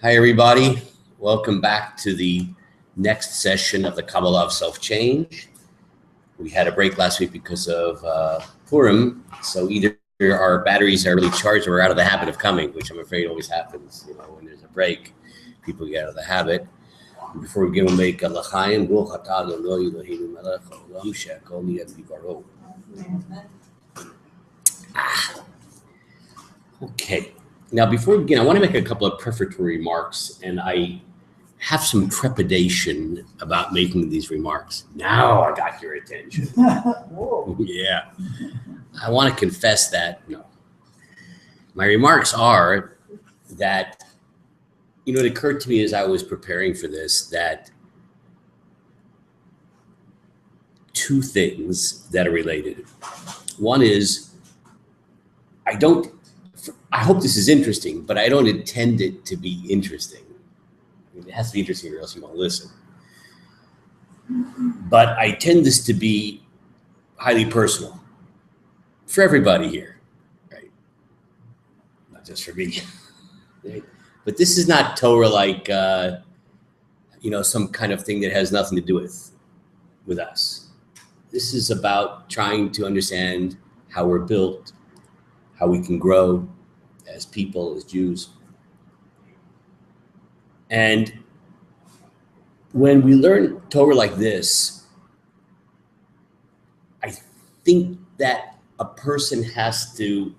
Hi, everybody. Welcome back to the next session of the Kabbalah of Self-Change. We had a break last week because of Purim, so either our batteries are really charged or we're out of the habit of coming, which I'm afraid always happens. You know, when there's a break, people get out of the habit. Before we begin, we'll make a l'chaim, Baruch atah Adonai Eloheinu melech haolam she'akol niyeh b'dvaro. Okay. Now, before we begin, I want to make a couple of prefatory remarks, and I have some trepidation about making these remarks. Now I got your attention. Yeah. I want to confess that, no. My remarks are that, it occurred to me as I was preparing for this that two things that are related. One is, I hope this is interesting, but I don't intend it to be interesting. It has to be interesting or else you won't listen. But I intend this to be highly personal for everybody here, right? Not just for me, right? But this is not Torah like, some kind of thing that has nothing to do with us. This is about trying to understand how we're built, how we can grow as people, as Jews. And when we learn Torah like this, I think that a person has to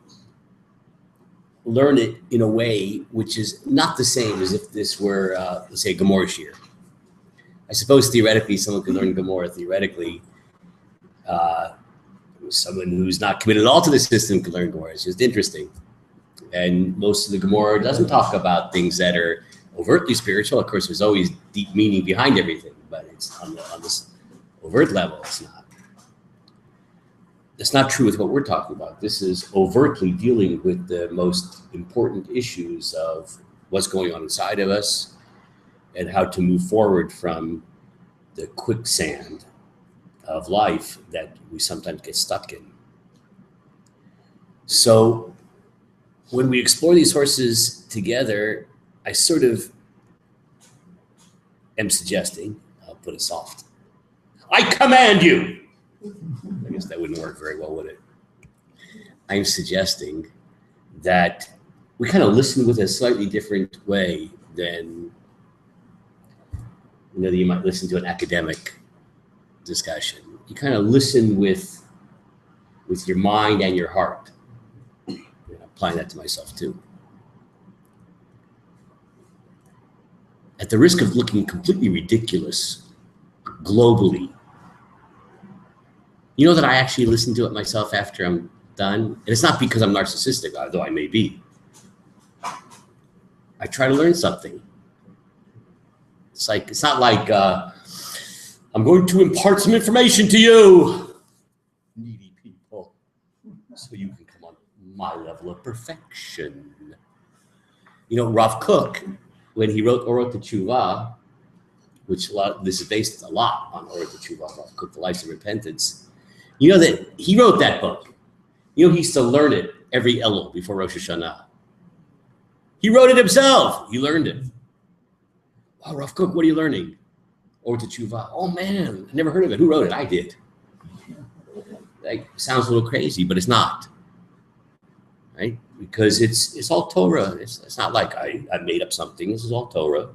learn it in a way which is not the same as if this were, let's say, Gemara Shir. I suppose theoretically someone could learn Gemara theoretically. Someone who's not committed at all to the system could learn Gemara. It's just interesting. And most of the Gemara doesn't talk about things that are overtly spiritual. Of course, there's always deep meaning behind everything, but it's on this overt level, it's not. That's not true with what we're talking about. This is overtly dealing with the most important issues of what's going on inside of us and how to move forward from the quicksand of life that we sometimes get stuck in. So when we explore these sources together, I sort of am suggesting, I'll put it soft, I command you. I guess that wouldn't work very well, would it? I'm suggesting that we kind of listen with a slightly different way than, you might listen to an academic discussion. You kind of listen with your mind and your heart. Applying that to myself too. At the risk of looking completely ridiculous globally, you know that I actually listen to it myself after I'm done? And it's not because I'm narcissistic, although I may be. I try to learn something. It's not like I'm going to impart some information to you, needy people, so you can come on my level of perfection. Rav Kook, when he wrote Orot Teshuvah, which this is based a lot on Orot Teshuvah, Rav Kook, The Lives of Repentance, that he wrote that book. He used to learn it every Elul before Rosh Hashanah. He wrote it himself. He learned it. Wow, Rav Kook, what are you learning? Orot Teshuvah. Oh man, I never heard of it. Who wrote it? I did. Sounds a little crazy, but it's not. Right? Because it's all Torah. It's not like I made up something. This is all Torah,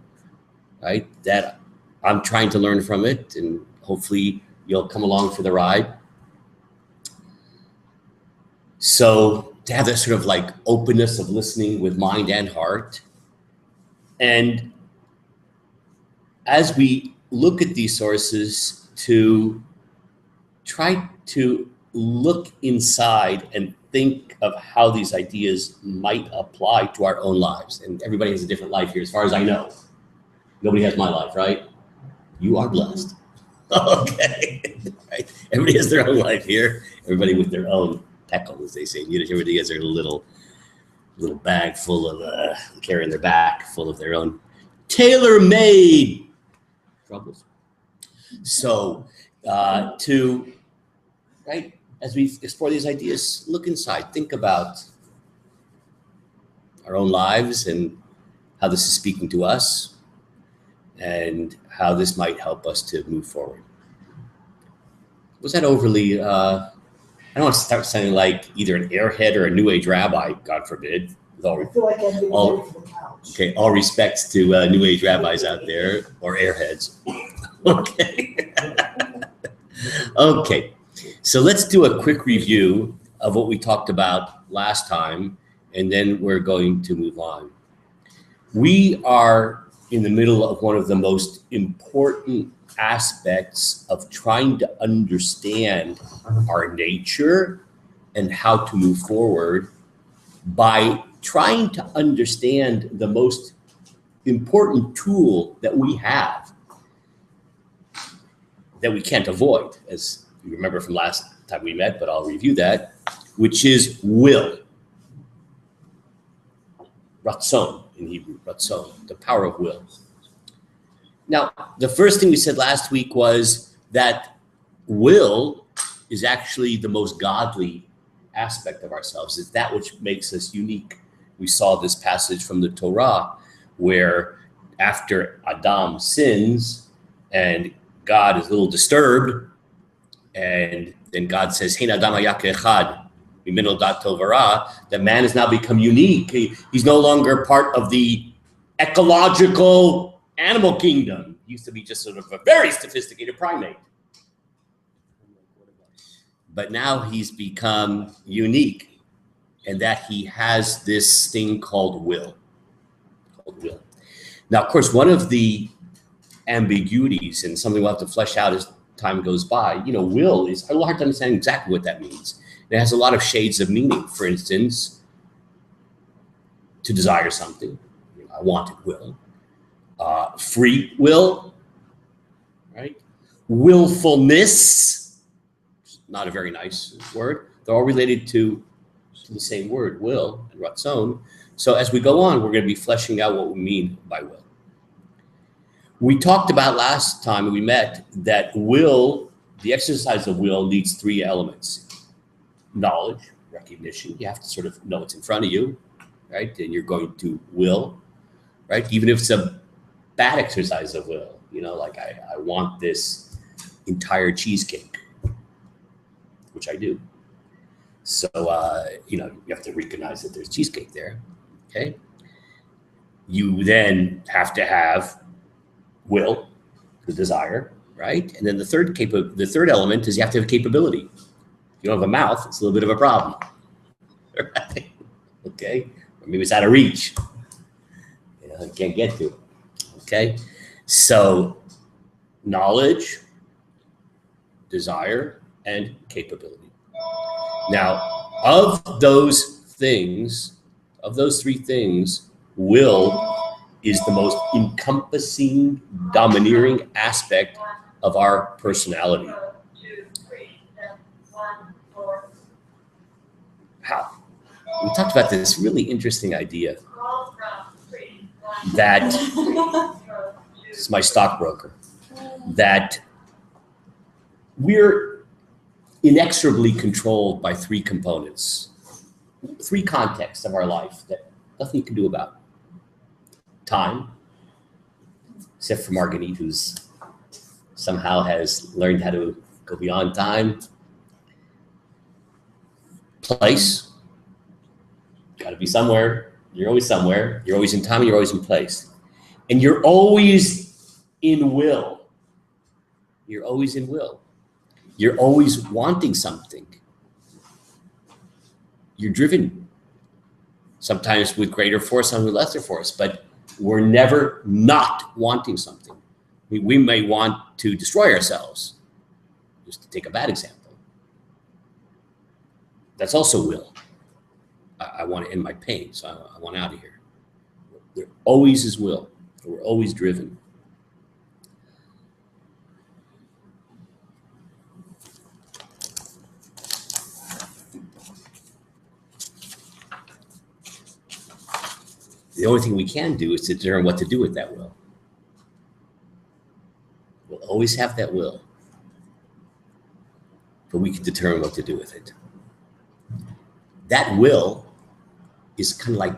right? That I'm trying to learn from it, and hopefully you'll come along for the ride. So to have that sort of openness of listening with mind and heart. And as we look at these sources, to try to look inside and think of how these ideas might apply to our own lives. And everybody has a different life here, as far as I know. Nobody has my life, right? You are blessed. Okay. Right? Everybody has their own life here. Everybody with their own peckle, as they say. Everybody has their little bag full of, carrying their back full of their own tailor-made troubles. So right, as we explore these ideas, look inside, think about our own lives and how this is speaking to us and how this might help us to move forward. Was that overly, I don't want to start sounding like either an airhead or a New Age rabbi, God forbid. I feel like I'm getting ready for the couch. Okay, all respects to New Age rabbis out there, or airheads. Okay. Okay, so let's do a quick review of what we talked about last time, and then we're going to move on. We are in the middle of one of the most important aspects of trying to understand our nature and how to move forward by trying to understand the most important tool that we have that we can't avoid, as you remember from last time we met, but I'll review that, which is will. Ratzon in Hebrew, ratzon, the power of will. Now, the first thing we said last week was that will is actually the most godly aspect of ourselves. It's that which makes us unique. We saw this passage from the Torah where after Adam sins and God is a little disturbed, and then God says, Hein Adam haya k'echad, mimeno dat tov hara, that man has now become unique. He's no longer part of the ecological animal kingdom. He used to be just sort of a very sophisticated primate. But now he's become unique, and that he has this thing called will. Now, of course, one of the ambiguities, and something we'll have to flesh out as time goes by, will is a little hard to understand exactly what that means. It has a lot of shades of meaning. For instance, to desire something, I want it, will. Free will, right? Willfulness, not a very nice word. They're all related to the same word, will and ratzon. So as we go on, we're going to be fleshing out what we mean by will. We talked about last time we met that will, the exercise of will, needs three elements. Knowledge, recognition. You have to sort of know what's in front of you, right? And you're going to will, right? Even if it's a bad exercise of will, like I want this entire cheesecake, which I do. So, you have to recognize that there's cheesecake there, okay? You then have to have will, the desire, right? And then the third element is you have to have capability. If you don't have a mouth, it's a little bit of a problem, right? Okay? Or maybe it's out of reach. You can't get to it, okay? So, knowledge, desire, and capability. Now, of those three things, will is the most encompassing, domineering aspect of our personality. How? We talked about this really interesting idea that, this is my stockbroker, that we're inexorably controlled by three components, three contexts of our life that nothing you can do about. Time, except for Marguerite, who's somehow has learned how to go beyond time. Place, got to be somewhere. You're always somewhere. You're always in time, and you're always in place. And you're always in will. You're always in will. You're always wanting something. You're driven, sometimes with greater force, sometimes with lesser force, but we're never not wanting something. We may want to destroy ourselves, just to take a bad example. That's also will. I want to end my pain, so I want out of here. There always is will. We're always driven. The only thing we can do is to determine what to do with that will. We'll always have that will, but we can determine what to do with it. That will is kind of like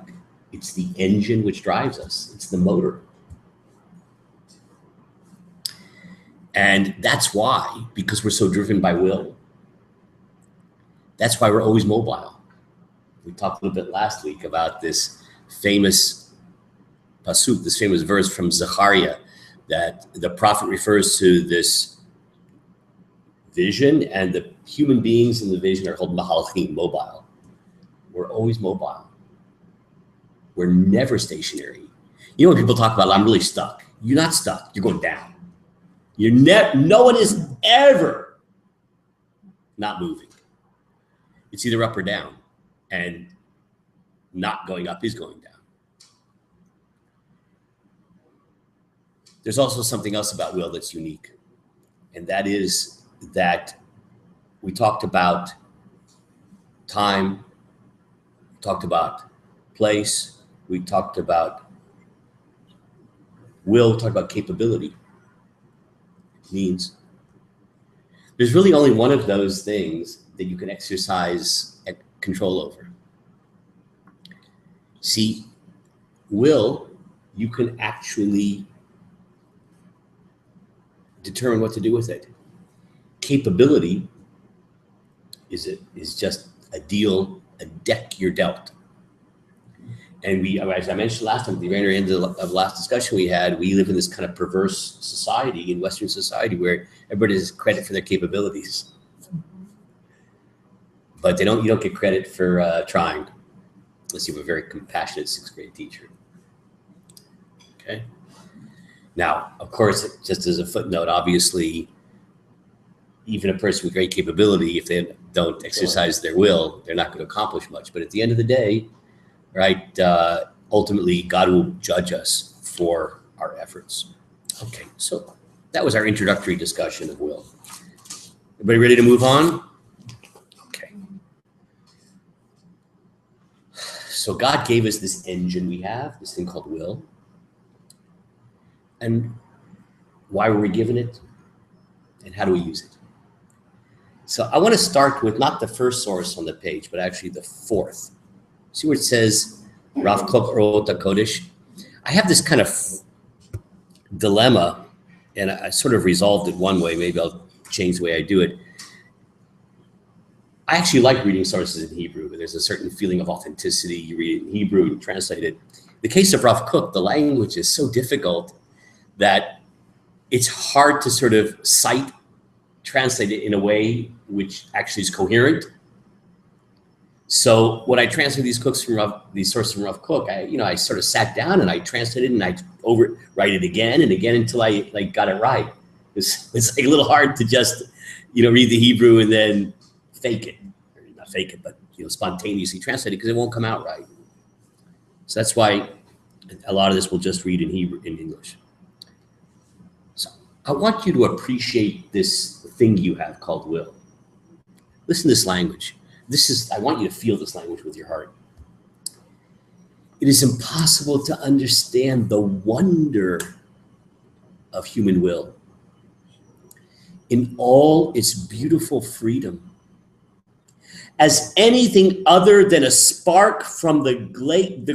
It's the engine which drives us. It's the motor. And that's why, because we're so driven by will, that's why we're always mobile. We talked a little bit last week about this famous pasuk, this famous verse from Zechariah, that the prophet refers to this vision, and the human beings in the vision are called mahalchim, mobile. We're always mobile. We're never stationary. You know, when people talk about, I'm really stuck. You're not stuck. You're going down. No one is ever not moving. It's either up or down, and not going up is going down. There's also something else about will that's unique, and that is that we talked about time, we talked about place, we talked about will, we talked about capability. Means there's really only one of those things that you can exercise control over. See, will, you can actually determine what to do with it. Capability is just a deck you're dealt. And we, as I mentioned last time, at the very end of the last discussion we had, we live in this kind of perverse society, in Western society, where everybody has credit for their capabilities. But you don't get credit for trying, unless you have a very compassionate 6th grade teacher. Okay. Now, of course, just as a footnote, obviously, even a person with great capability, if they don't exercise their will, they're not going to accomplish much. But at the end of the day, right, ultimately, God will judge us for our efforts. Okay, so that was our introductory discussion of will. Everybody ready to move on? Okay. So God gave us this engine we have, this thing called will. And why were we given it? And how do we use it? So I want to start with not the first source on the page, but actually the 4th. See where it says, Rav Kook Orot HaKodesh? I have this kind of dilemma, and I sort of resolved it one way. Maybe I'll change the way I do it. I actually like reading sources in Hebrew, but there's a certain feeling of authenticity. You read it in Hebrew, you translate it. In the case of Rav Kook, the language is so difficult that it's hard to sort of translate it in a way which actually is coherent. So when I translate these sources from Rav Kook, I sort of sat down and I translated and I overwrite it again and again until I got it right. It's like a little hard to just read the Hebrew and then fake it, or not fake it, but spontaneously translate it because it won't come out right. So that's why a lot of this we'll just read in Hebrew, in English. So I want you to appreciate this thing you have called will. Listen to this language. I want you to feel this language with your heart. It is impossible to understand the wonder of human will in all its beautiful freedom as anything other than a spark from the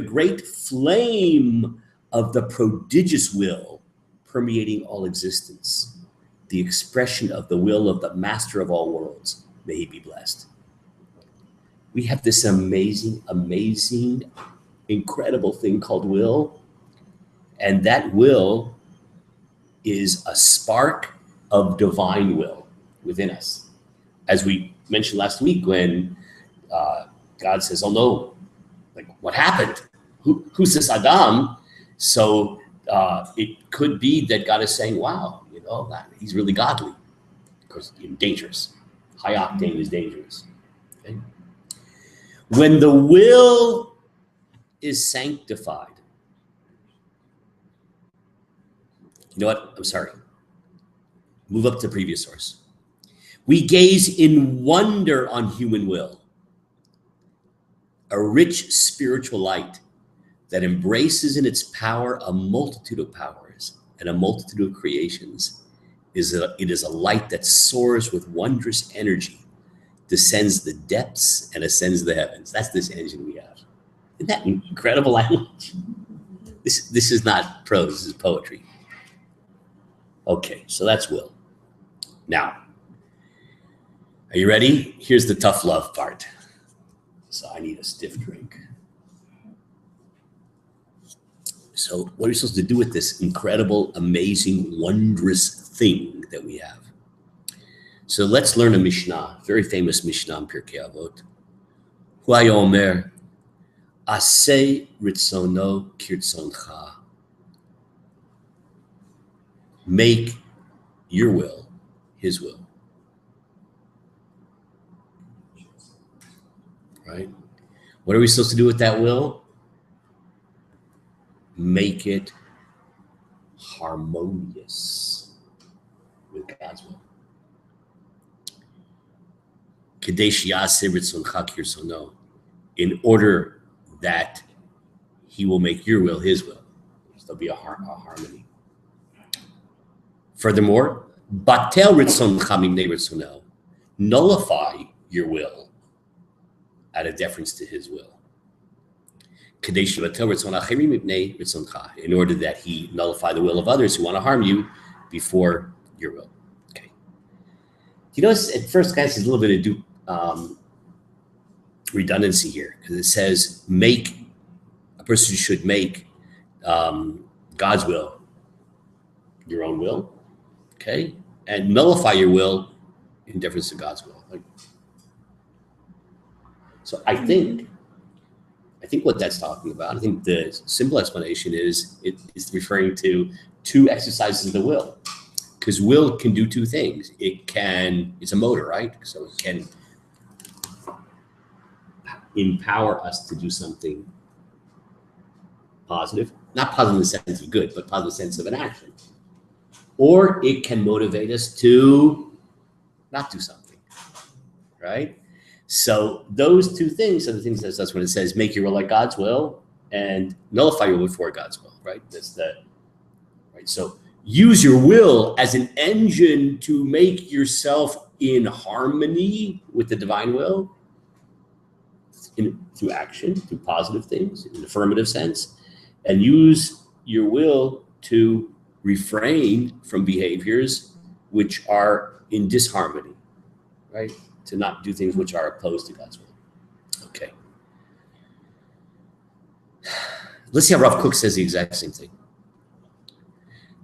great flame of the prodigious will permeating all existence, the expression of the will of the master of all worlds. May he be blessed. We have this amazing, incredible thing called will. And that will is a spark of divine will within us. As we mentioned last week, when God says, oh no, what happened? Who's this Adam? So it could be that God is saying, wow, he's really godly. Of course, dangerous. High octane is dangerous. Okay? When the will is sanctified, you know what? I'm sorry. Move up to the previous source. We gaze in wonder on human will, a rich spiritual light that embraces in its power a multitude of powers and a multitude of creations. It is a light that soars with wondrous energy, descends the depths and ascends the heavens. That's this engine we have. Isn't that incredible language? This is not prose, this is poetry. Okay, so that's will. Now, are you ready? Here's the tough love part. So I need a stiff drink. So what are we supposed to do with this incredible, amazing, wondrous thing that we have? So let's learn a Mishnah, very famous Mishnah in Pirkei Avot. Hu haya omer, aseh ritzono kirtzoncha. Make your will his will. Right? What are we supposed to do with that will? Make it harmonious with God's will. In order that he will make your will his will. So there'll be a harmony. Furthermore, batel ritzoncha mimnei ritzono, nullify your will out of deference to his will. In order that he nullify the will of others who want to harm you before your will. Okay. You notice at first, guys, there's a little bit of redundancy here, because it says a person should make God's will your own will, okay, and nullify your will in deference to God's will. So I think what that's talking about, I think the simple explanation is it's referring to two exercises of the will, because will can do two things. It's a motor, right? So it can empower us to do something positive, not positive in the sense of good, but positive sense of an action. Or it can motivate us to not do something, right? So those two things are the things that's when it says make your will like God's will and nullify your will for God's will, right? Right. So use your will as an engine to make yourself in harmony with the divine will through action, through positive things, in an affirmative sense, and use your will to refrain from behaviors which are in disharmony, right? To not do things which are opposed to God's will. Okay. Let's see how Rav Kook says the exact same thing.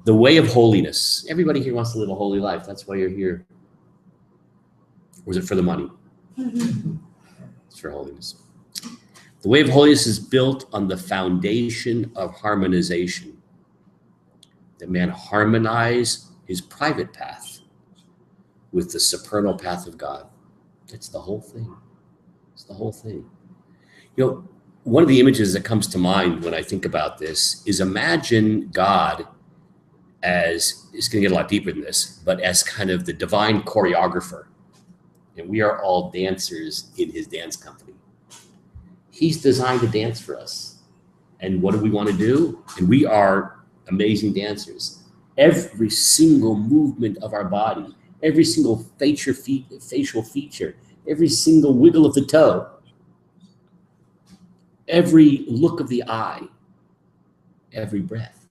The way of holiness. Everybody here wants to live a holy life. That's why you're here. Or is it for the money? It's for holiness. The way of holiness is built on the foundation of harmonization. That man harmonize his private path with the supernal path of God. It's the whole thing. It's the whole thing. You know, one of the images that comes to mind when I think about this is imagine God as, it's going to get a lot deeper than this, but as kind of the divine choreographer. And we are all dancers in his dance company. He's designed to dance for us. And what do we want to do? And we are amazing dancers. Every single movement of our body, every single facial feature, every single wiggle of the toe, every look of the eye, every breath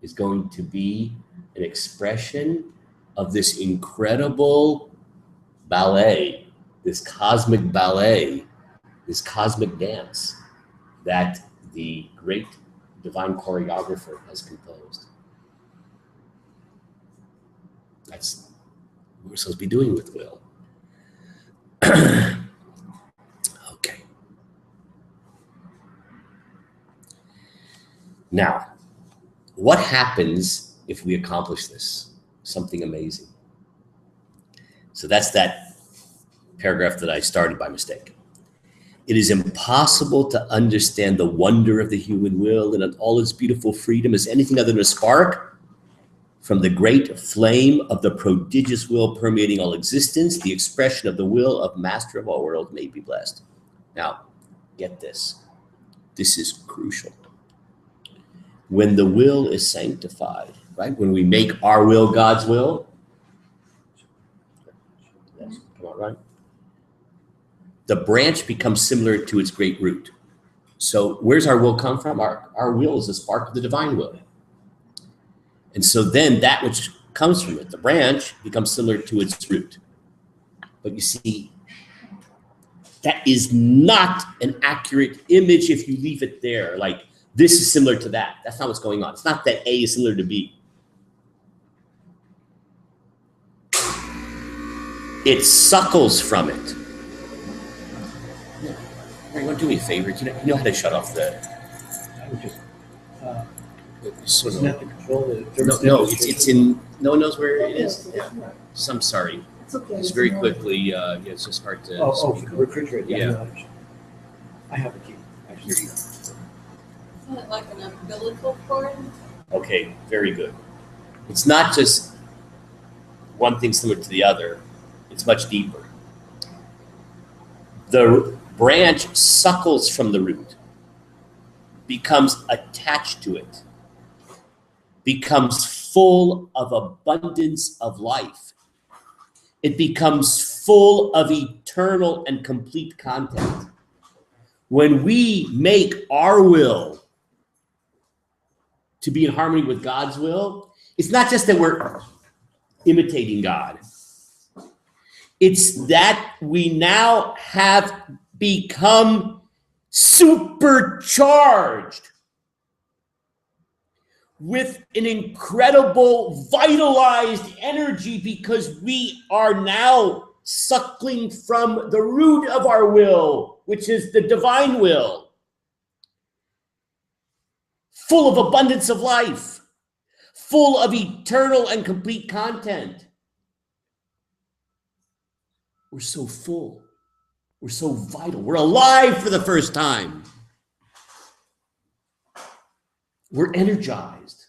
is going to be an expression of this incredible ballet, this cosmic ballet, this cosmic dance that the great divine choreographer has composed. That's what we're supposed to be doing with will. Okay. Now, what happens if we accomplish this? Something amazing. So that's that paragraph that I started by mistake. It is impossible to understand the wonder of the human will and all its beautiful freedom as anything other than a spark from the great flame of the prodigious will permeating all existence. The expression of the will of Master of all worlds may be blessed. Now, get this. This is crucial. When the will is sanctified, right? When we make our will God's will, yes, come on, right? The branch becomes similar to its great root. So where's our will come from? Our will is a spark of the divine will. And so then that which comes from it, the branch, becomes similar to its root. But you see, that is not an accurate image if you leave it there. Like, this is similar to that. That's not what's going on. It's not that A is similar to B. It suckles from it. You want to do me a favor? You know how to shut off the... I would just, sort isn't of, that to control the no, it's in... No one knows where it is. Yeah. Yeah. So I'm sorry. It's okay. It's very quickly, yeah, it's just hard to... Oh, speak. refrigerator. Yeah. No, I have a key. Actually. Isn't it like an umbilical cord? Okay, very good. It's not just one thing similar to the other. It's much deeper. The branch suckles from the root, becomes attached to it, becomes full of abundance of life. It becomes full of eternal and complete content. When we make our will to be in harmony with God's will, it's not just that we're imitating God. It's that we now have become supercharged with an incredible vitalized energy because we are now suckling from the root of our will, which is the divine will, full of abundance of life, full of eternal and complete content. We're so full. We're so vital. We're alive for the first time. We're energized.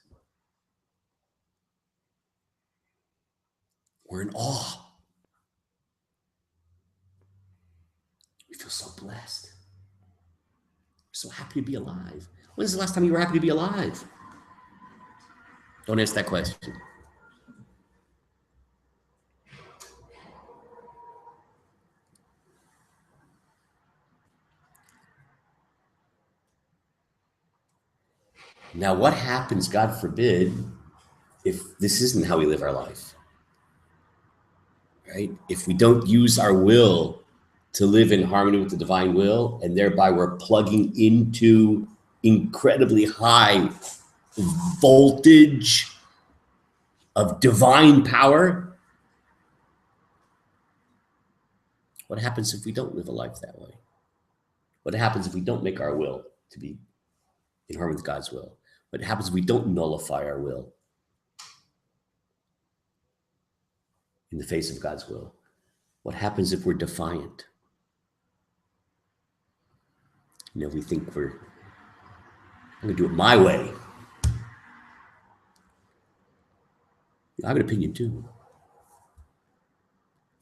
We're in awe. We feel so blessed. We're so happy to be alive. When's the last time you were happy to be alive? Don't ask that question. Now, what happens, God forbid, if this isn't how we live our life? Right? If we don't use our will to live in harmony with the divine will, and thereby we're plugging into incredibly high voltage of divine power, what happens if we don't live a life that way? What happens if we don't make our will to be in harmony with God's will? What happens if we don't nullify our will in the face of God's will? What happens if we're defiant? You know, we think I'm going to do it my way. I have an opinion too.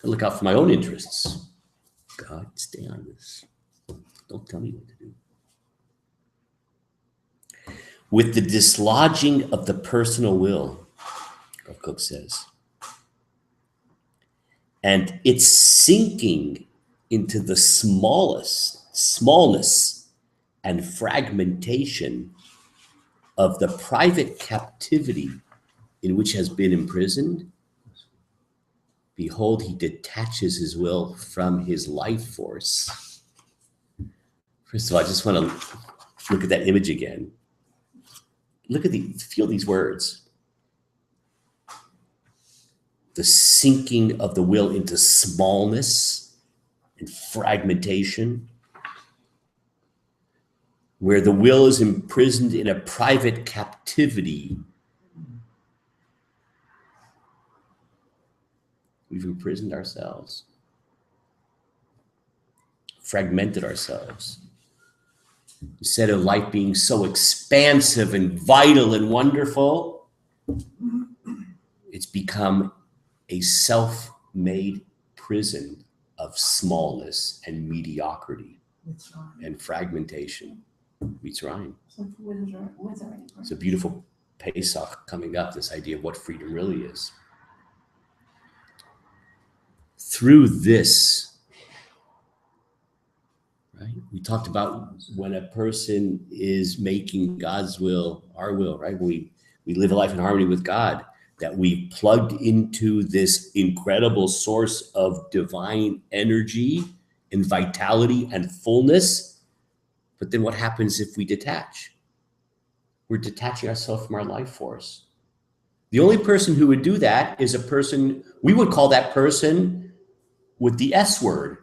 I look out for my own interests. God, stay on this. Don't tell me what to do. With the dislodging of the personal will, Cook says, and it's sinking into the smallness and fragmentation of the private captivity in which has been imprisoned, behold, he detaches his will from his life force. First of all, I just want to look at that image again. Feel these words. The sinking of the will into smallness and fragmentation, where the will is imprisoned in a private captivity. We've imprisoned ourselves, fragmented ourselves. Instead of life being so expansive and vital and wonderful, it's become a self-made prison of smallness and mediocrity and fragmentation. Meets rhyme. It's a beautiful Pesach coming up, this idea of what freedom really is. Through this, right? We talked about when a person is making God's will, our will, right? When we live a life in harmony with God, that we plugged into this incredible source of divine energy and vitality and fullness. But then what happens if we detach? We're detaching ourselves from our life force. The only person who would do that is a person, we would call that person with the S word.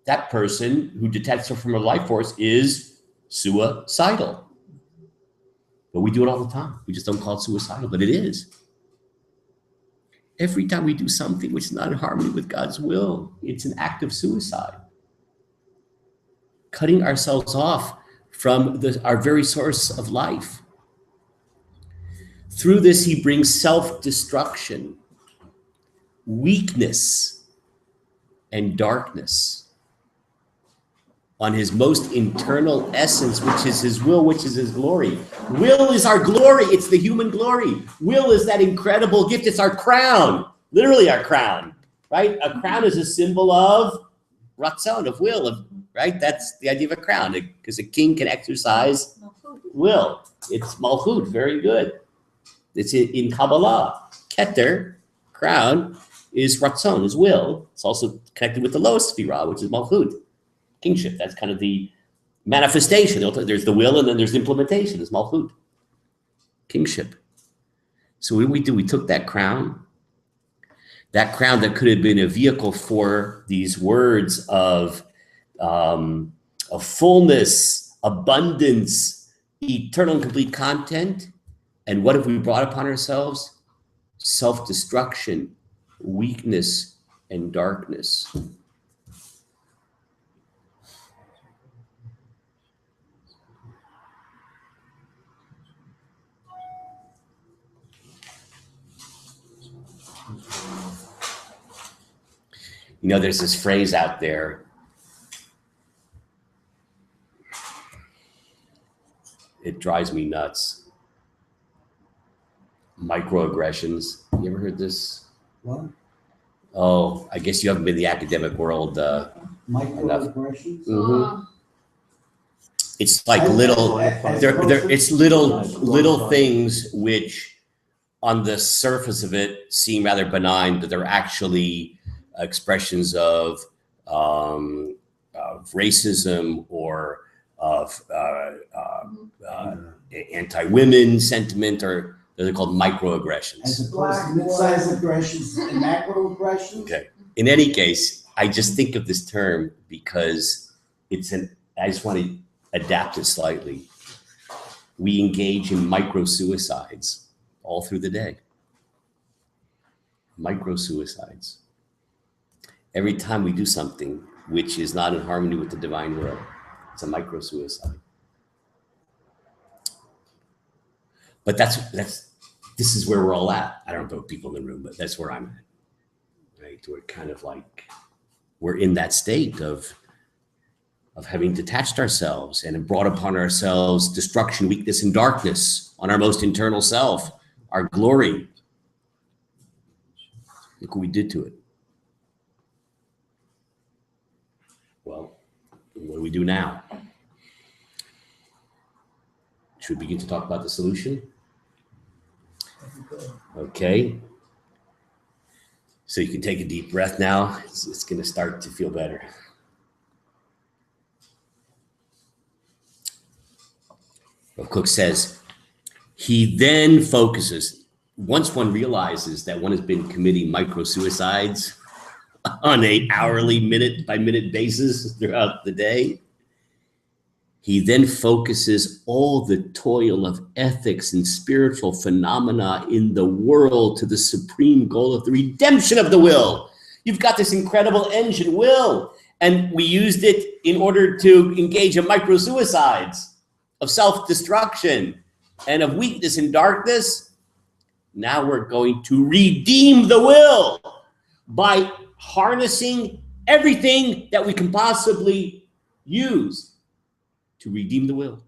That person who detached herself from her life force is suicidal. But we do it all the time. We just don't call it suicidal, but it is. Every time we do something which is not in harmony with God's will, it's an act of suicide. Cutting ourselves off from our very source of life. Through this, he brings self-destruction, weakness, and darkness on his most internal essence, which is his will, which is his glory. Will is our glory. It's the human glory. Will is that incredible gift. It's our crown, literally our crown, right? A crown is a symbol of ratzon, of will, right? That's the idea of a crown, because a king can exercise will. It's malchut, very good. It's in Kabbalah. Keter, crown, is ratzon, is will. It's also connected with the lowest sphira, which is malchut. Kingship, that's kind of the manifestation. There's the will and then there's the implementation, it's malchut. Kingship. So what we do, we took that crown that could have been a vehicle for these words of fullness, abundance, eternal and complete content. And what have we brought upon ourselves? Self-destruction, weakness, and darkness. You know, there's this phrase out there. It drives me nuts. Microaggressions. You ever heard this? What? Oh, I guess you haven't been in the academic world Microaggressions? Mm-hmm. It's like it's little things which on the surface of it seem rather benign, but they're actually expressions of racism or of anti-women sentiment, or they're called microaggressions. As opposed to mid-sized aggressions and macroaggressions? Okay. In any case, I just think of this term because I just want to adapt it slightly. We engage in micro-suicides all through the day. Micro-suicides. Every time we do something which is not in harmony with the divine will, it's a micro-suicide. But this is where we're all at. I don't know people in the room, but that's where I'm at. Right? We're kind of like, we're in that state of having detached ourselves and brought upon ourselves destruction, weakness, and darkness on our most internal self, our glory. Look what we did to it. Well, what do we do now? Should we begin to talk about the solution? Okay. So you can take a deep breath now. It's going to start to feel better. Cook says, he then focuses. Once one realizes that one has been committing micro-suicides on an hourly, minute-by-minute basis throughout the day, he then focuses all the toil of ethics and spiritual phenomena in the world to the supreme goal of the redemption of the will. You've got this incredible engine, will, and we used it in order to engage in micro-suicides of self-destruction and of weakness and darkness. Now we're going to redeem the will by harnessing everything that we can possibly use to redeem the will.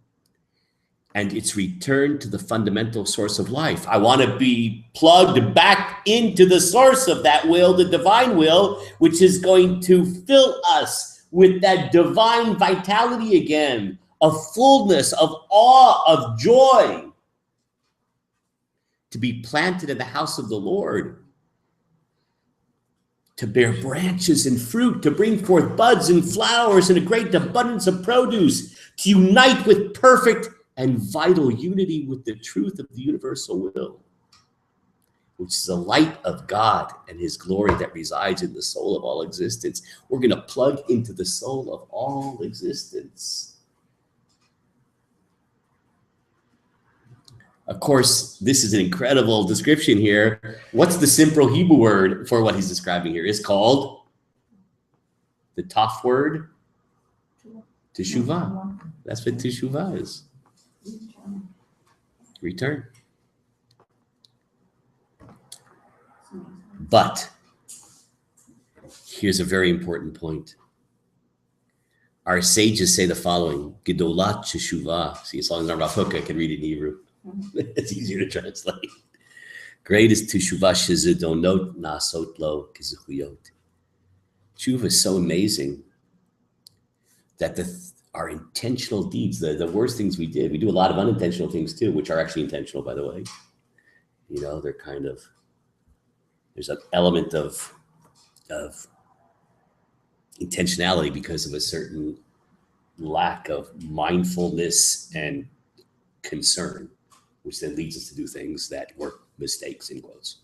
And it's returned to the fundamental source of life. I want to be plugged back into the source of that will, the divine will, which is going to fill us with that divine vitality again, of fullness, of awe, of joy, to be planted in the house of the Lord, to bear branches and fruit, to bring forth buds and flowers and a great abundance of produce, to unite with perfect and vital unity with the truth of the universal will, which is the light of God and his glory that resides in the soul of all existence. We're going to plug into the soul of all existence. Of course, this is an incredible description here. What's the simple Hebrew word for what he's describing here? It's called the Taf word, teshuvah. That's what teshuvah is. Return. But here's a very important point. Our sages say the following: Gedolat teshuvah. See, as long as I'm Rav Hook, I can read it in Hebrew. It's easier to translate. Great is teshuvah shezidonot nasot lo kizuchuyot. Teshuvah is so amazing that our intentional deeds, the worst things we did, we do a lot of unintentional things too, which are actually intentional, by the way. You know, they're kind of, there's an element of intentionality because of a certain lack of mindfulness and concern, which then leads us to do things that were mistakes, in quotes.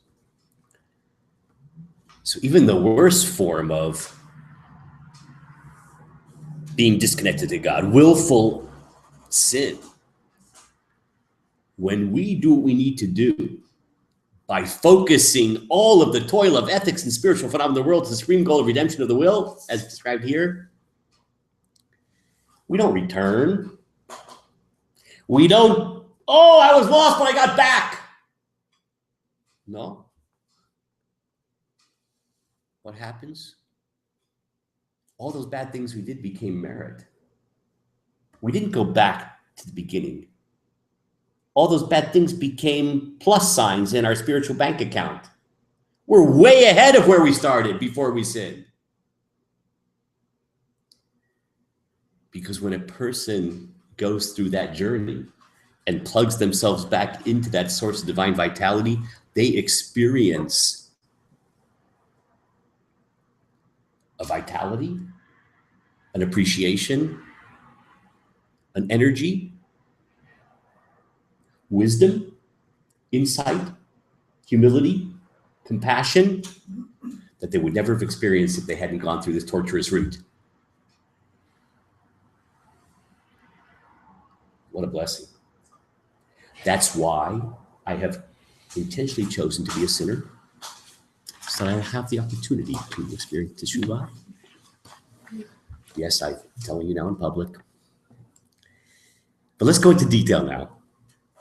So even the worst form of being disconnected to God, willful sin, when we do what we need to do by focusing all of the toil of ethics and spiritual phenomena of the world to the supreme goal of redemption of the will, as described here, we don't return. We don't, oh, I was lost, but I got back. No. What happens? All those bad things we did became merit. We didn't go back to the beginning. All those bad things became plus signs in our spiritual bank account. We're way ahead of where we started before we sinned. Because when a person goes through that journey and plugs themselves back into that source of divine vitality, they experience a vitality, an appreciation, an energy, wisdom, insight, humility, compassion that they would never have experienced if they hadn't gone through this torturous route. What a blessing. That's why I have intentionally chosen to be a sinner, so that I have the opportunity to experience teshuvah. Yes, I'm telling you now in public. But let's go into detail now.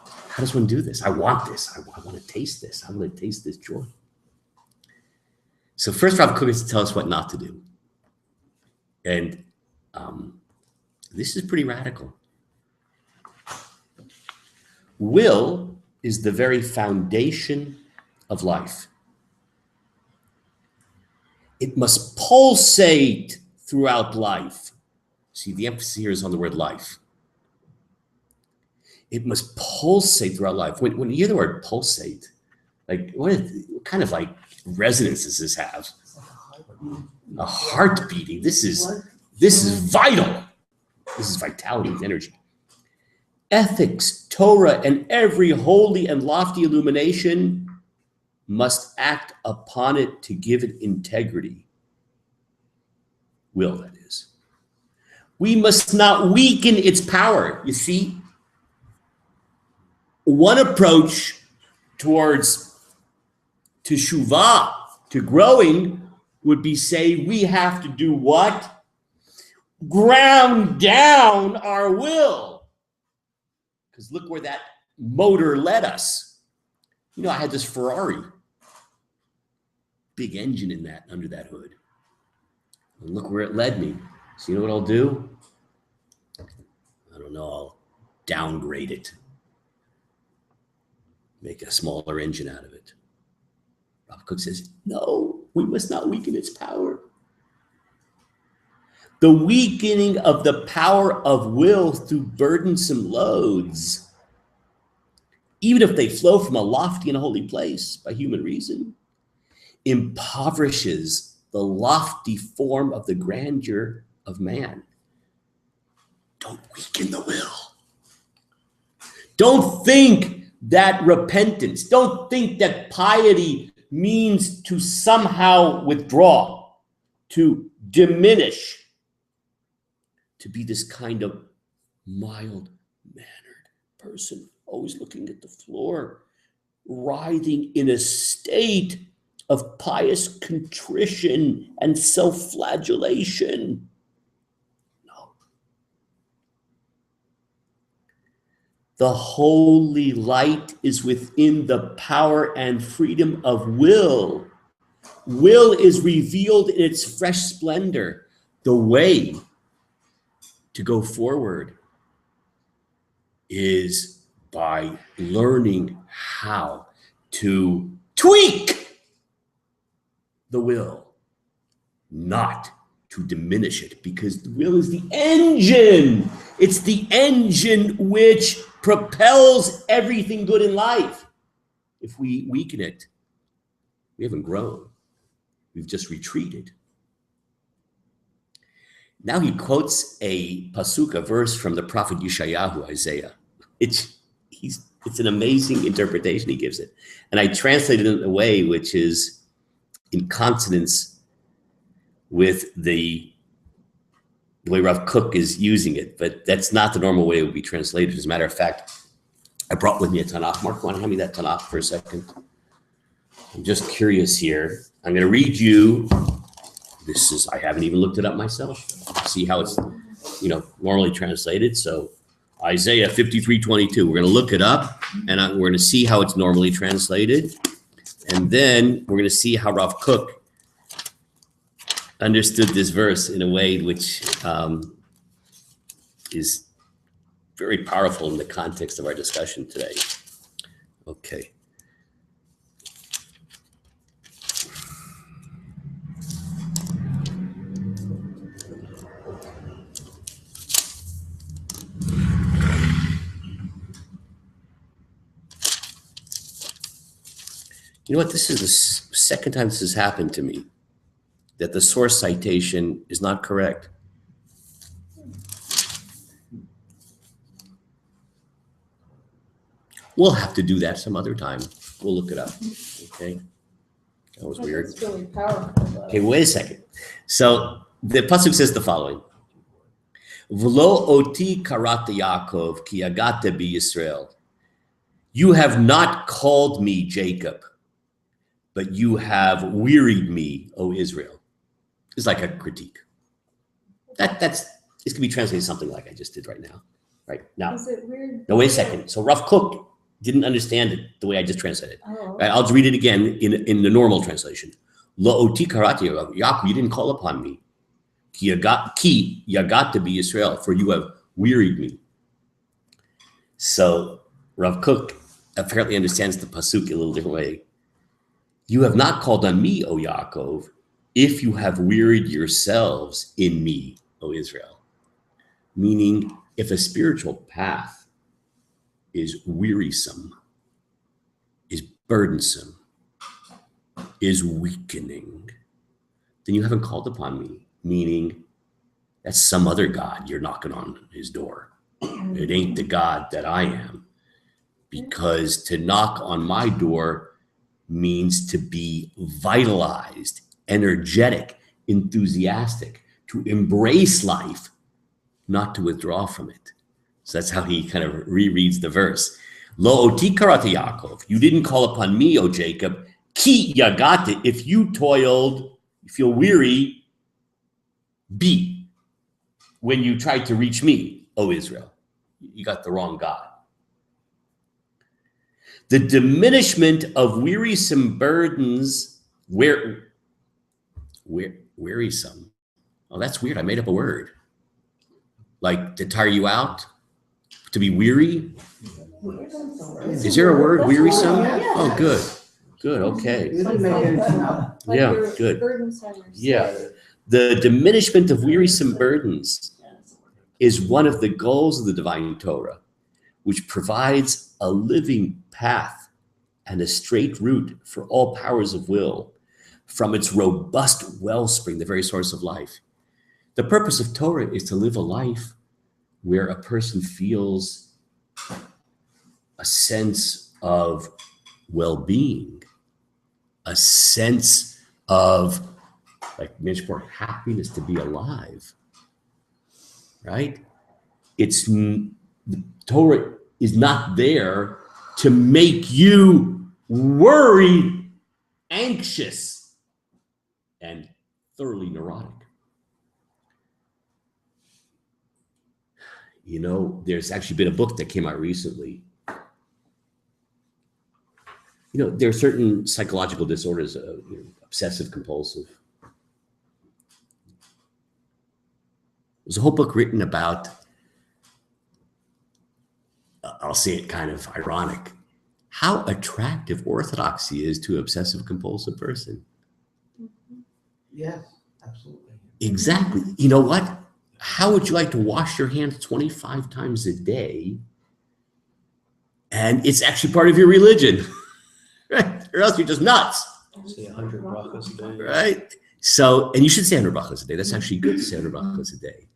How does one do this? I want this. I want to taste this. I want to taste this joy. So first, Rav Kook is to tell us what not to do. And this is pretty radical. Will is the very foundation of life. It must pulsate throughout life. See, the emphasis here is on the word life. It must pulsate throughout life. When you hear the word pulsate, like what kind of like resonance does this have? A heart beating. This is vital. This is vitality with energy. Ethics, Torah, and every holy and lofty illumination must act upon it to give it integrity. Will, that is. We must not weaken its power. You see, one approach towards teshuvah, to growing, would be say we have to do what? Ground down our will. Because look where that motor led us. You know, I had this Ferrari. Big engine in that, under that hood. And look where it led me. So you know what I'll do? I don't know, I'll downgrade it. Make a smaller engine out of it. Rav Kook says, no, we must not weaken its power. the weakening of the power of will through burdensome loads, even if they flow from a lofty and holy place by human reason, impoverishes the lofty form of the grandeur of man. Don't weaken the will. Don't think that repentance, don't think that piety means to somehow withdraw, to diminish, to be this kind of mild-mannered person, always looking at the floor, writhing in a state of pious contrition and self-flagellation. No. The holy light is within the power and freedom of will. Will is revealed in its fresh splendor. The way to go forward is by learning how to tweak the will, not to diminish it, because the will is the engine. It's the engine which propels everything good in life. If we weaken it, we haven't grown. We've just retreated. Now he quotes a pasuk, a verse from the prophet Yeshayahu, Isaiah. It's an amazing interpretation he gives it. And I translated it in a way which is in consonance with the way Rav Kook is using it, but that's not the normal way it would be translated. As a matter of fact, I brought with me a Tanakh. Mark, want to hand me that Tanakh for a second? I'm just curious here. I'm going to read you. I haven't even looked it up myself. See how it's, normally translated. So Isaiah 53:22. We're going to look it up, and we're going to see how it's normally translated. And then we're going to see how Rav Kook understood this verse in a way which is very powerful in the context of our discussion today. Okay. You know what? This is the second time this has happened to me, that the source citation is not correct. We'll have to do that some other time. We'll look it up. Okay. That was weird. That's really powerful. Okay, wait a second. So the pasuk says the following: V'lo oti karata Yaakov ki agata bi Yisrael. You have not called me Jacob, but you have wearied me, O Israel. It's like a critique. This can be translated something like I just did right now. Right now. Is it weird? No, wait a second. So Rav Kook didn't understand it the way I just translated. Oh. Right, I'll just read it again in the normal translation. Lo oti karati Yaakov, you didn't call upon me. Ki yagat to be Israel, for you have wearied me. So Rav Kook apparently understands the pasuk a little different way. You have not called on me, O Yaakov, if you have wearied yourselves in me, O Israel. Meaning, if a spiritual path is wearisome, is burdensome, is weakening, then you haven't called upon me. Meaning, that's some other God you're knocking on his door. It ain't the God that I am. Because to knock on my door means to be vitalized, energetic, enthusiastic, to embrace life, not to withdraw from it. So that's how he kind of rereads the verse. Lo oti karata Yaakov, you didn't call upon me, O Jacob. Ki yagate, if you toiled, you feel weary, be, when you tried to reach me, O Israel. You got the wrong God. The diminishment of wearisome burdens, wearisome. Oh, that's weird. I made up a word. Like to tire you out, to be weary. Is there a word, wearisome? Oh, good. Good. Okay. Yeah, good. Yeah. The diminishment of wearisome burdens is one of the goals of the divine Torah, which provides a living path and a straight route for all powers of will from its robust wellspring, the very source of life. The purpose of Torah is to live a life where a person feels a sense of well-being, a sense of, like Mishpor, happiness to be alive, right? The Torah is not there to make you worried, anxious, and thoroughly neurotic. You know, there's actually been a book that came out recently. You know, there are certain psychological disorders, obsessive compulsive. There's a whole book written about, I'll say it kind of ironic, how attractive orthodoxy is to an obsessive compulsive person. Yes, absolutely. Exactly. You know what? How would you like to wash your hands 25 times a day? And it's actually part of your religion, right? Or else you're just nuts. Say 100 brachos a day. Right? So, and you should say 100 brachos a day. That's actually good to say 100 brachos a day.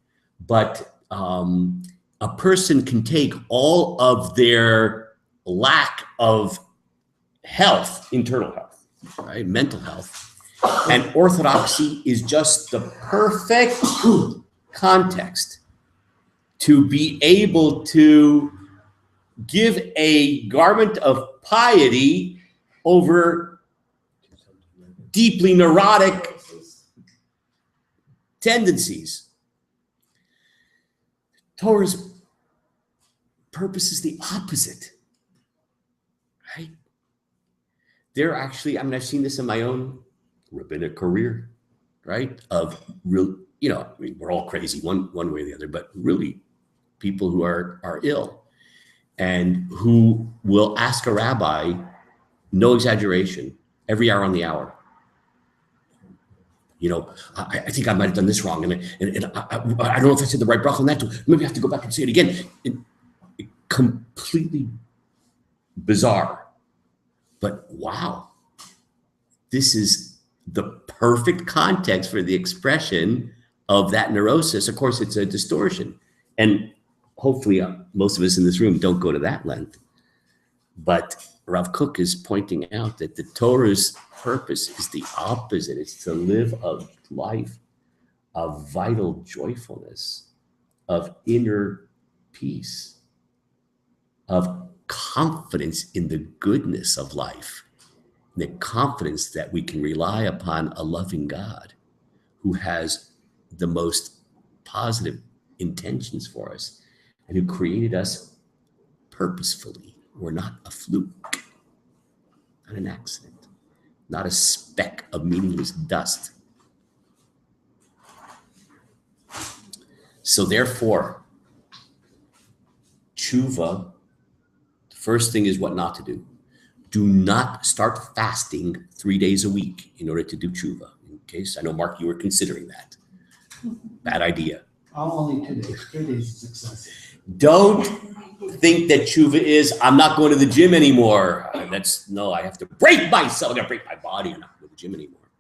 But a person can take all of their lack of health, internal health, right? Mental health. And orthodoxy is just the perfect context to be able to give a garment of piety over deeply neurotic tendencies. Torah's purpose is the opposite, right? They're actually, I mean, I've seen this in my own rabbinic career, right? Of real, you know, I mean, we're all crazy one way or the other, but really people who are ill and who will ask a rabbi, no exaggeration, every hour on the hour. You know, I think I might have done this wrong, and I don't know if I said the right bracha on that too. Maybe I have to go back and say it again. Completely bizarre, but wow, this is the perfect context for the expression of that neurosis. Of course, it's a distortion, and hopefully most of us in this room don't go to that length. But Rav Kook is pointing out that the Torah's purpose is the opposite. It's to live a life of vital joyfulness, of inner peace, of confidence in the goodness of life, the confidence that we can rely upon a loving God who has the most positive intentions for us and who created us purposefully. We're not a fluke, not an accident, not a speck of meaningless dust. So therefore, tshuva, the first thing is what not to do. Do not start fasting 3 days a week in order to do tshuva. In case, I know, Mark, you were considering that. Bad idea. I'm only 2 days. 3 days is excessive. Don't think that tshuva is, I'm not going to the gym anymore. No, I have to break myself. I got to break my body. I'm not going to the gym anymore.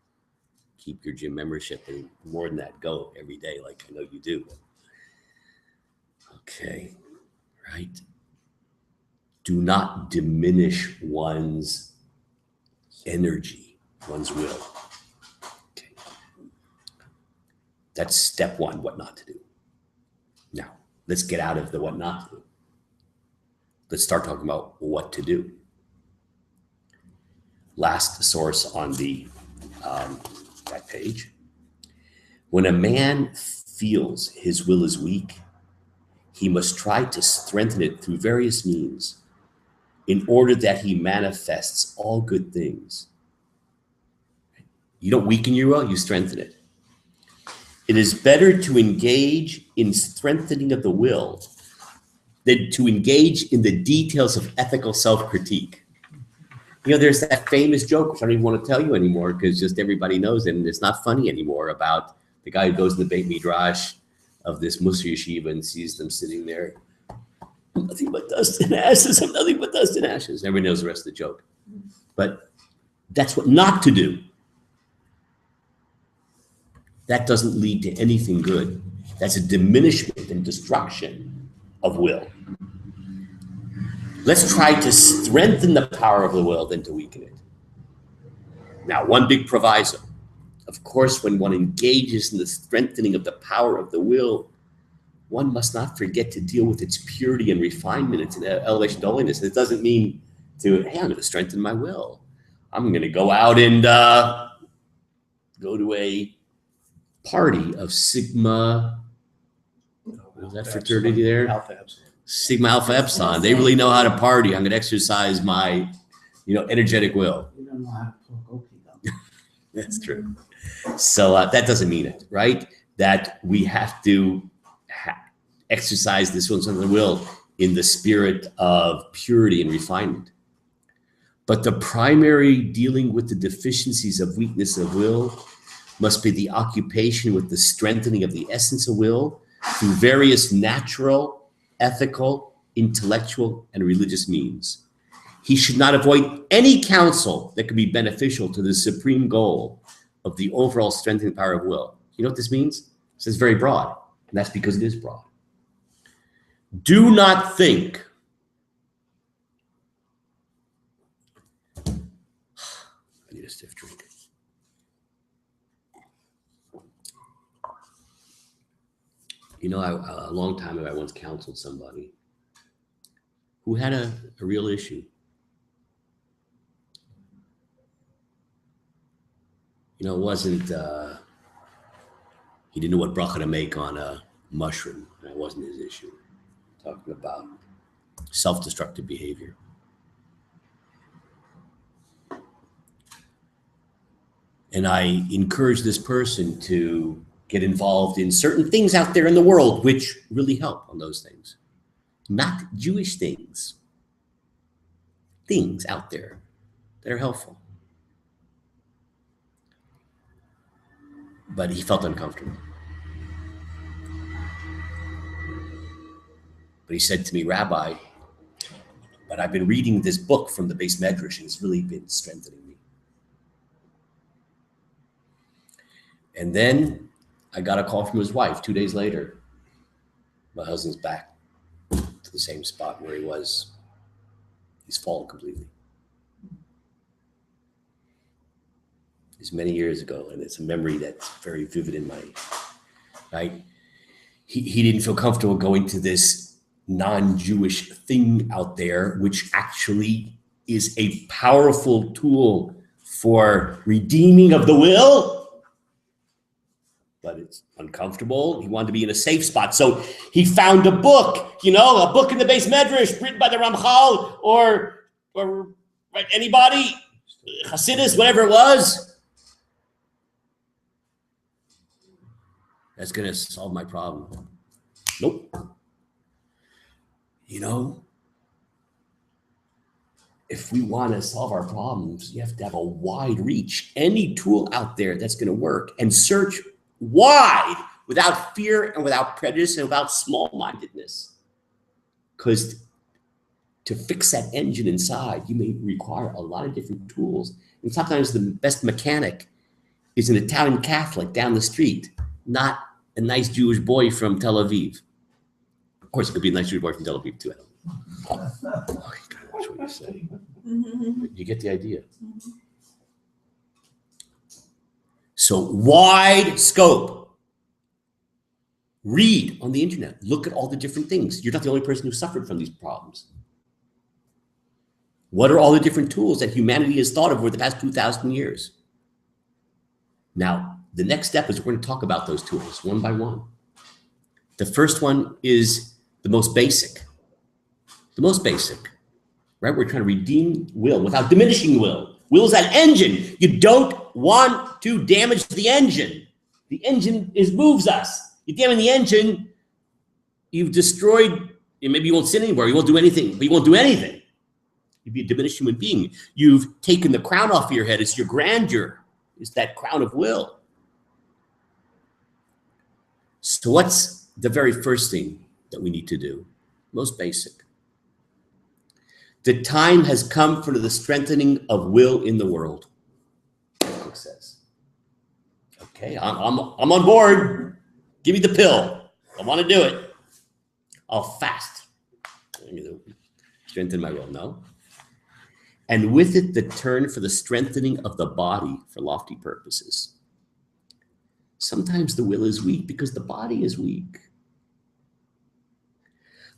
Keep your gym membership and more than that, go every day like I know you do. Okay, right? Do not diminish one's energy, one's will. Okay. That's step one, what not to do. Now, let's get out of the what not to do. Let's start talking about what to do. Last source on the that page. When a man feels his will is weak, he must try to strengthen it through various means in order that he manifests all good things. You don't weaken your will, you strengthen it. It is better to engage in strengthening of the will than to engage in the details of ethical self-critique. You know, there's that famous joke, which I don't even want to tell you anymore because just everybody knows it, and it's not funny anymore, about The guy who goes in the Beit Midrash of this Mussar yeshiva and sees them sitting there, nothing but dust and ashes. I'm nothing but dust and ashes. Everybody knows the rest of the joke. But that's what not to do. That doesn't lead to anything good. That's a diminishment and destruction of will. Let's try to strengthen the power of the will than to weaken it. Now, one big proviso. Of course, when one engages in the strengthening of the power of the will, one must not forget to deal with its purity and refinement, its elevation to holiness. It doesn't mean to, hey, I'm going to strengthen my will. I'm going to go out and go to a party of Sigma, what was that fraternity there? Alpha Epsilon. Sigma Alpha Epsilon. They really know how to party. I'm going to exercise my, energetic will. You don't know how to talk okay though. That's true. So that doesn't mean it, right? That we have to exercise this one, will in the spirit of purity and refinement. But the primary dealing with the deficiencies of weakness of will must be the occupation with the strengthening of the essence of will through various natural, ethical, intellectual, and religious means. He should not avoid any counsel that could be beneficial to the supreme goal of the overall strengthening power of will. You know what this means? It says very broad, and that's because it is broad. Do not think I need a stiff drink. A long time ago, I once counseled somebody who had a real issue. It wasn't, he didn't know what bracha to make on a mushroom. That wasn't his issue. Talking about self-destructive behavior. And I encourage this person to get involved in certain things out there in the world which really help on those things. Not Jewish things. Things out there that are helpful. But he felt uncomfortable. But he said to me, Rabbi, but I've been reading this book from the Beis Medrash and it's really been strengthening me. And then I got a call from his wife 2 days later. My husband's back to the same spot where he was. He's fallen completely. It's many years ago, and it's a memory that's very vivid in my, right? He didn't feel comfortable going to this non-Jewish thing out there, which actually is a powerful tool for redeeming of the will. But it's uncomfortable. He wanted to be in a safe spot. So he found a book, a book in the Beis Medrash written by the Ramchal or right, anybody, Hasidus, whatever it was. That's going to solve my problem. Nope. If we want to solve our problems, you have to have a wide reach. Any tool out there that's going to work, and search wide without fear and without prejudice and without small-mindedness. Because to fix that engine inside, you may require a lot of different tools. And sometimes the best mechanic is an Italian Catholic down the street, not a nice Jewish boy from Tel Aviv. Of course, it could be a nice Jewish boy from Tel Aviv too. Oh, you gotta watch what you say. You get the idea. So wide scope. Read on the internet. Look at all the different things. You're not the only person who suffered from these problems. What are all the different tools that humanity has thought of over the past 2,000 years? Now, the next step is we're going to talk about those tools one by one. The first one is the most basic. The most basic, right? We're trying to redeem will without diminishing will. Will is that engine. You don't want to damage the engine. The engine moves us. You damage the engine, you've destroyed, maybe you won't sin anymore, you won't do anything, but you won't do anything. You'd be a diminished human being. You've taken the crown off of your head. It's your grandeur. It's that crown of will. So what's the very first thing that we need to do? Most basic. The time has come for the strengthening of will in the world, Cook says. Okay, I'm on board. Give me the pill. I want to do it. I'll fast. Strengthen my will. No. And with it, the turn for the strengthening of the body for lofty purposes. Sometimes the will is weak because the body is weak.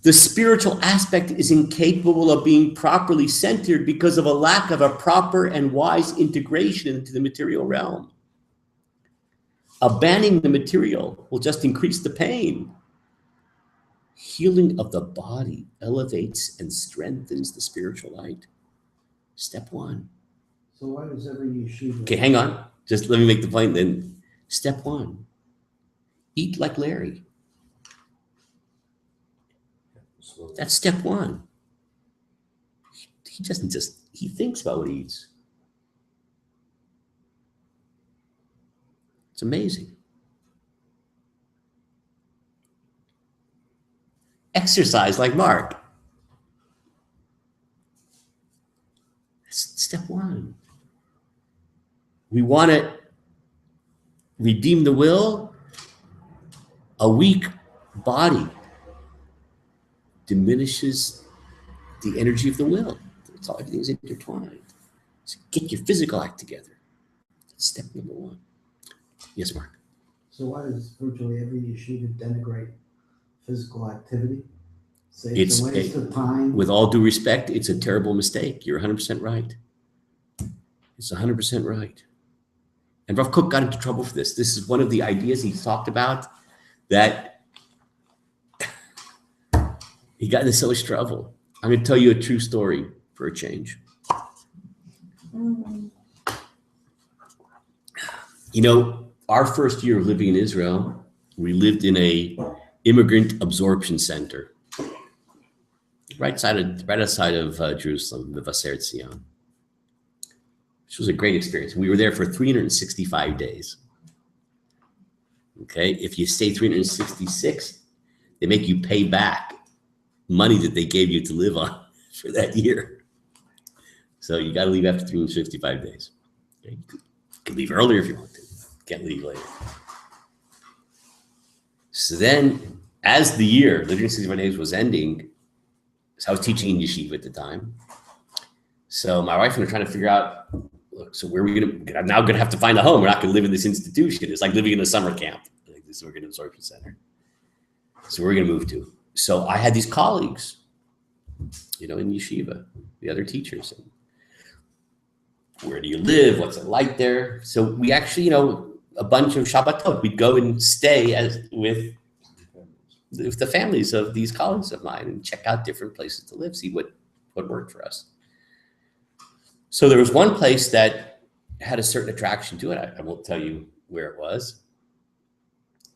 The spiritual aspect is incapable of being properly centered because of a lack of a proper and wise integration into the material realm. Abandoning the material will just increase the pain. Healing of the body elevates and strengthens the spiritual light. Step one. So why does every yeshiva? Okay, hang on. Just let me make the point then. Step one. Eat like Larry. That's step one. He doesn't just, he thinks about what he eats. It's amazing. Exercise like Mark. That's step one. We want to redeem the will. A weak body diminishes the energy of the will. It's all, everything's intertwined. So get your physical act together. That's step number one. Yes, Mark. So why does virtually every yeshiva denigrate physical activity? Say It's it's a waste of time. With all due respect, it's a terrible mistake. You're 100% right. It's 100% right. And Rav Kook got into trouble for this. This is one of the ideas he talked about that he got into so much trouble. I'm going to tell you a true story for a change. You know, our first year of living in Israel, we lived in a immigrant absorption center right outside of Jerusalem, the Vaseret Zion, which was a great experience. We were there for 365 days. Okay, if you stay 366, they make you pay back money that they gave you to live on for that year. So you got to leave after 365 days. Okay? You can leave earlier if you want to. Can't leave later. So then, as the year, living 65 days was ending, so I was teaching in yeshiva at the time. So my wife and I were trying to figure out, look, so where are we going to, I'm now going to have to find a home. We're not going to live in this institution. It's like living in a summer camp. Like this immigrant absorption center. So where are we going to move to? So I had these colleagues, you know, in yeshiva, the other teachers. And where do you live? What's it like there? So we actually, you know, a bunch of Shabbatot, we'd go and stay with the families of these colleagues of mine and check out different places to live, see what worked for us. So there was one place that had a certain attraction to it. I won't tell you where it was.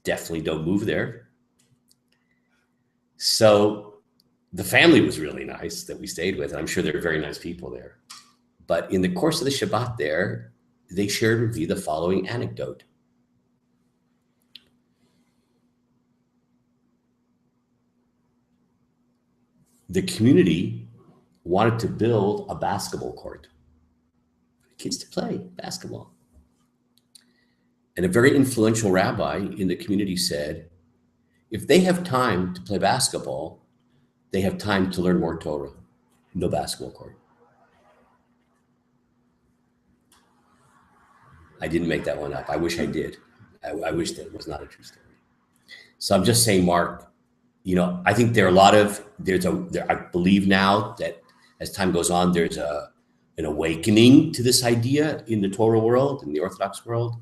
Definitely don't move there. So the family was really nice that we stayed with. And I'm sure there are very nice people there. But in the course of the Shabbat there, they shared with me the following anecdote. The community wanted to build a basketball court for kids to play basketball. And a very influential rabbi in the community said, if they have time to play basketball, they have time to learn more Torah. No basketball court. I didn't make that one up. I wish I did. I wish that was not a true story. So I'm just saying, Mark, you know, I think there are a lot of, I believe now that as time goes on, there's an awakening to this idea in the Torah world, in the Orthodox world.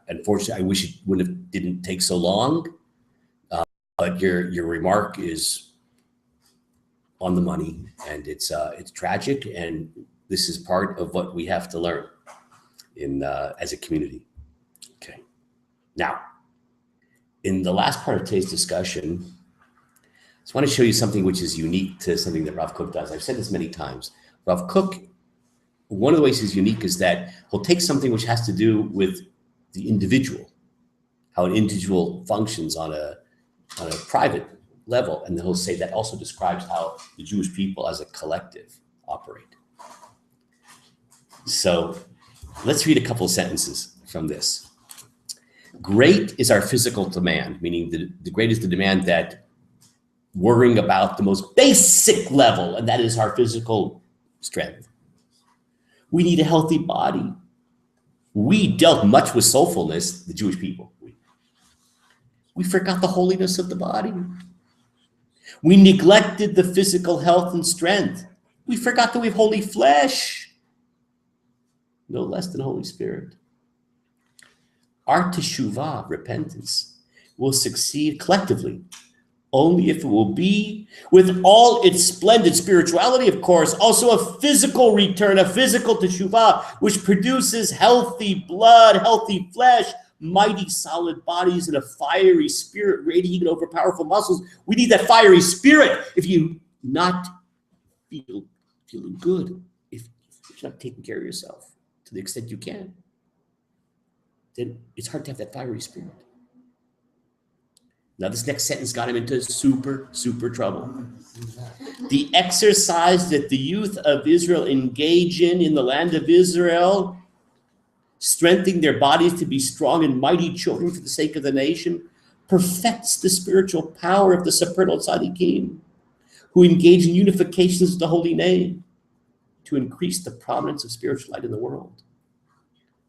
Unfortunately, I wish it didn't take so long, but your remark is on the money, and it's tragic, and this is part of what we have to learn as a community. Okay, now in the last part of today's discussion, I just want to show you something which is unique to something that Rav Kook does. I've said this many times. Rav Kook, one of the ways he's unique is that he'll take something which has to do with the individual, how an individual functions on a private level. And then he'll say that also describes how the Jewish people as a collective operate. So let's read a couple of sentences from this. Great is our physical demand, meaning the great is the demand that worrying about the most basic level, and that is our physical strength. We need a healthy body. We dealt much with soulfulness, the Jewish people. We forgot the holiness of the body. We neglected the physical health and strength. We forgot that we have holy flesh, no less than Holy Spirit. Our teshuvah, repentance, will succeed collectively only if it will be, with all its splendid spirituality, of course, also a physical return, a physical teshuvah, which produces healthy blood, healthy flesh, mighty solid bodies, and a fiery spirit radiating over powerful muscles. We need that fiery spirit. If you not feeling good, if you're not taking care of yourself to the extent you can, then it's hard to have that fiery spirit. Now, this next sentence got him into super trouble. The exercise that the youth of Israel engage in the land of Israel, strengthening their bodies to be strong and mighty children for the sake of the nation, perfects the spiritual power of the supernal tzaddikim, who engage in unifications of the holy name to increase the prominence of spiritual light in the world.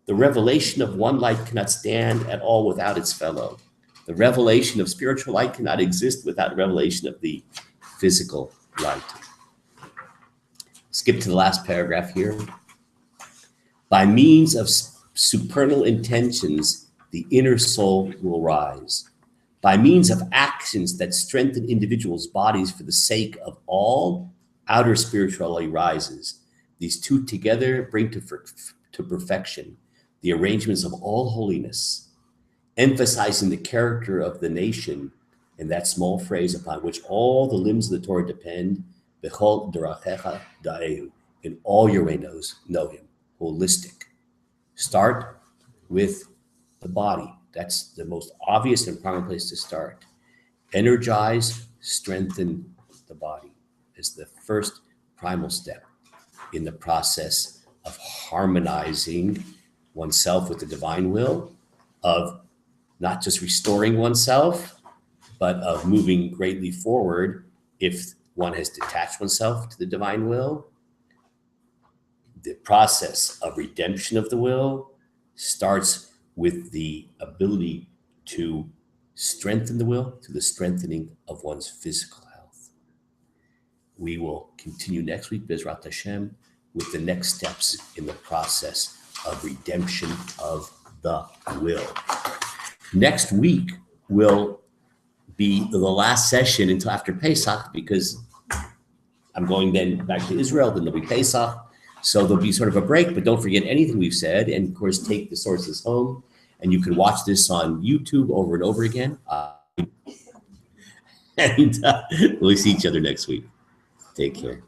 The revelation of one light cannot stand at all without its fellow. The revelation of spiritual light cannot exist without revelation of the physical light. Skip to the last paragraph here. By means of supernal intentions, the inner soul will rise. By means of actions that strengthen individuals' bodies for the sake of all, outer spirituality rises. These two together bring to perfection the arrangements of all holiness, emphasizing the character of the nation in that small phrase upon which all the limbs of the Torah depend, Bechol derachecha da'ehu, in all your ways know him, holistic. Start with the body. That's the most obvious and prominent place to start. Energize, strengthen the body is the first primal step in the process of harmonizing oneself with the divine will, of not just restoring oneself, but of moving greatly forward if one has detached oneself to the divine will. The process of redemption of the will starts with the ability to strengthen the will, to the strengthening of one's physical health. We will continue next week, Bezrat Hashem, with the next steps in the process of redemption of the will. Next week will be the last session until after Pesach, because I'm going then back to Israel, then there'll be Pesach. So there'll be sort of a break, but don't forget anything we've said. And of course, take the sources home. And you can watch this on YouTube over and over again. And we'll see each other next week. Take care.